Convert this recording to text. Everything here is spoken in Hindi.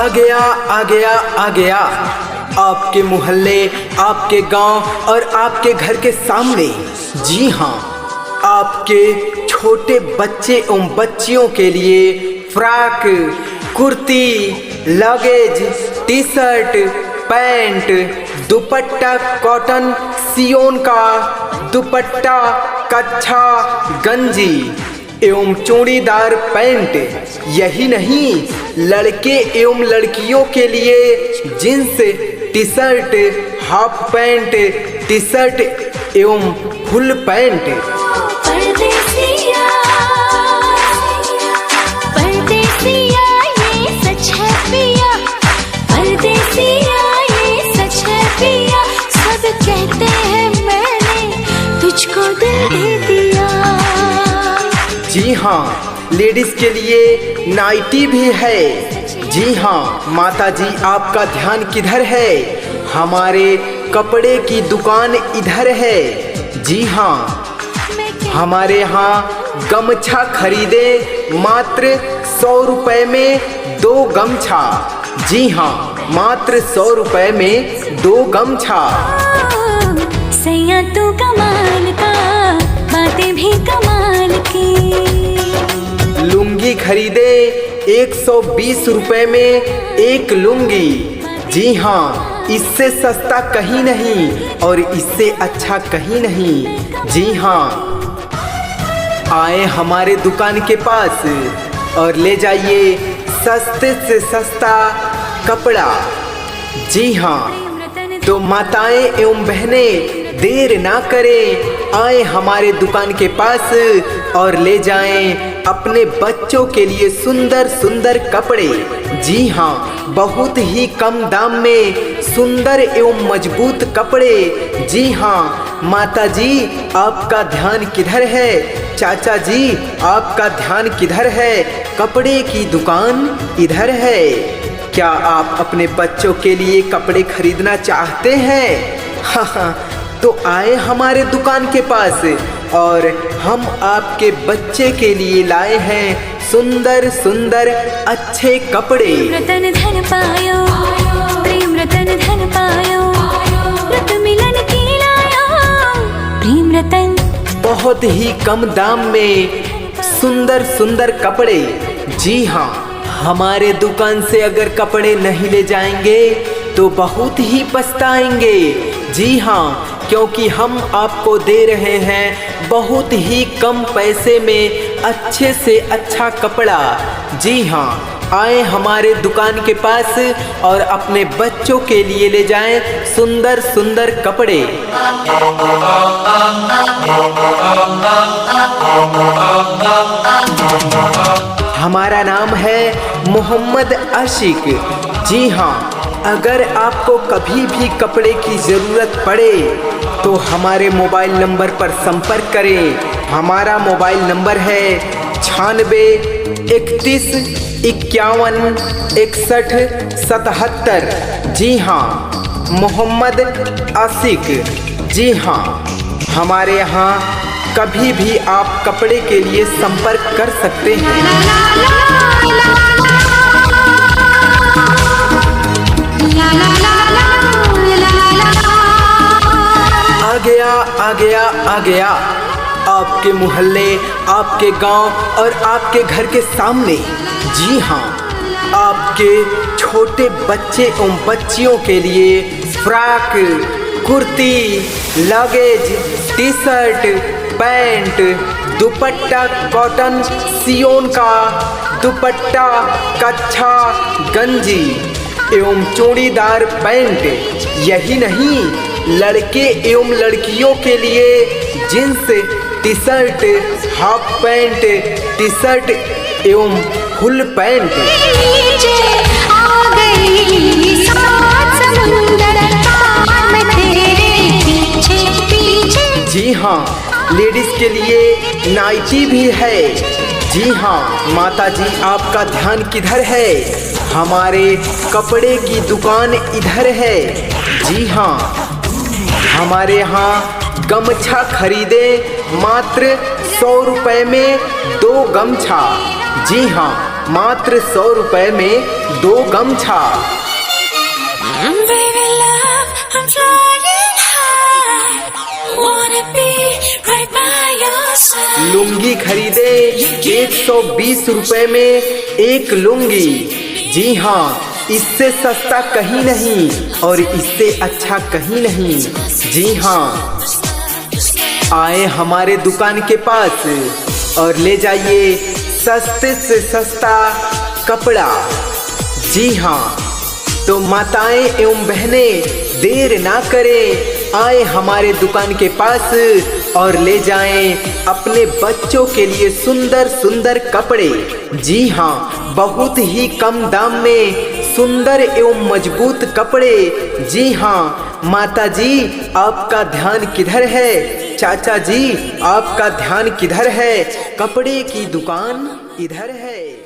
आ गया आ गया आ गया आपके मोहल्ले, आपके गांव और आपके घर के सामने। जी हाँ, आपके छोटे बच्चे एवं बच्चियों के लिए frock, kurti, leggings, T shirt, pant, dupatta cotton सियोन का, दुपट्टा कच्छा गंजी एवं चूड़ीदार पैंट। यही नहीं, लड़के एवं लड़कियों के लिए jeans T shirt, half pant, T shirt एवं फुल पैंट। परदेसिया, परदेसिया ये सच है पिया, परदेसिया ये सच है पिया। सब कहते हैं मैंने तुझको दिल दे दिया। जी हाँ, लेडीज के लिए नाइटी भी है। जी हाँ माता जी, आपका ध्यान किधर है? हमारे कपड़े की दुकान इधर है। जी हाँ, हमारे यहाँ गमछा खरीदे मात्र 100 रुपए में 2 गमछा। जी हाँ, मात्र 100 रुपए में 2 गमछा। सैया तू कमाल का, बातें भी कमाल की। लुंगी खरीदे 120 रुपए में 1 लुंगी। जी हाँ, इससे सस्ता कहीं नहीं और इससे अच्छा कहीं नहीं। जी हाँ, आए हमारे दुकान के पास और ले जाइए सस्ते से सस्ता कपड़ा। जी हाँ, तो माताएं एवं बहनें देर ना करें, आए हमारे दुकान के पास और ले जाएं अपने बच्चों के लिए सुंदर सुंदर कपड़े। जी हाँ, बहुत ही कम दाम में सुंदर एवं मजबूत कपड़े। जी हाँ माता जी, आपका ध्यान किधर है? चाचा जी, आपका ध्यान किधर है? कपड़े की दुकान इधर है। क्या आप अपने बच्चों के लिए कपड़े खरीदना चाहते हैं? हाँ, तो आए हमारे दुकान के पास और हम आपके बच्चे के लिए लाए हैं सुंदर सुंदर अच्छे कपड़े। रतन धन पायो, प्रेम रतन धन पायो, रत मिलन की लायो, प्रेम रतन। बहुत ही कम दाम में सुंदर सुंदर कपड़े। जी हाँ, हमारे दुकान से अगर कपड़े नहीं ले जाएंगे तो बहुत ही पछताएंगे। जी हाँ, क्योंकि हम आपको दे रहे हैं बहुत ही कम पैसे में अच्छे से अच्छा कपड़ा। जी हाँ, आए हमारे दुकान के पास और अपने बच्चों के लिए ले जाएं सुंदर सुंदर कपड़े। हमारा नाम है मोहम्मद आशिक। जी हाँ, अगर आपको कभी भी कपड़े की ज़रूरत पड़े तो हमारे मोबाइल नंबर पर संपर्क करें। हमारा मोबाइल नंबर है 96 31 51 61 77। जी हाँ, मोहम्मद आशिक। जी हाँ, हमारे यहाँ कभी भी आप कपड़े के लिए संपर्क कर सकते हैं। आ गया आ गया आ गया आपके मोहल्ले, आपके गांव और आपके घर के सामने। जी हाँ, आपके छोटे बच्चे एवं बच्चियों के लिए frock, kurti, leggings, T shirt, pant, dupatta cotton सियोन का, दुपट्टा कच्छा गंजी एवं चूड़ीदार पैंट। यही नहीं, लड़के एवं लड़कियों के लिए jeans T shirt, half pant, T shirt एवं फुल पैंट। जी हाँ, लेडीज के लिए नाइटी भी है। जी हाँ माता जी, आपका ध्यान किधर है? हमारे कपड़े की दुकान इधर है। जी हाँ, हमारे यहाँ गमछा खरीदे मात्र 100 रुपए में 2 गमछा। जी हाँ, मात्र 100 रुपए में 2 गमछा। Baby love, I'm flying high. Wanna be right by your side. Lungi खरीदे 120 रुपए में 1 लुंगी। जी हाँ, इससे सस्ता कहीं नहीं और इससे अच्छा कहीं नहीं। जी हाँ, आए हमारे दुकान के पास और ले जाइए सस्ते से सस्ता कपड़ा। जी हाँ, तो माताएं एवं बहनें देर ना करें, आए हमारे दुकान के पास और ले जाएं अपने बच्चों के लिए सुंदर सुंदर कपड़े। जी हाँ, बहुत ही कम दाम में सुंदर एवं मजबूत कपड़े। जी हाँ, माता जी आपका ध्यान किधर है? चाचा जी आपका ध्यान किधर है? कपड़े की दुकान इधर है।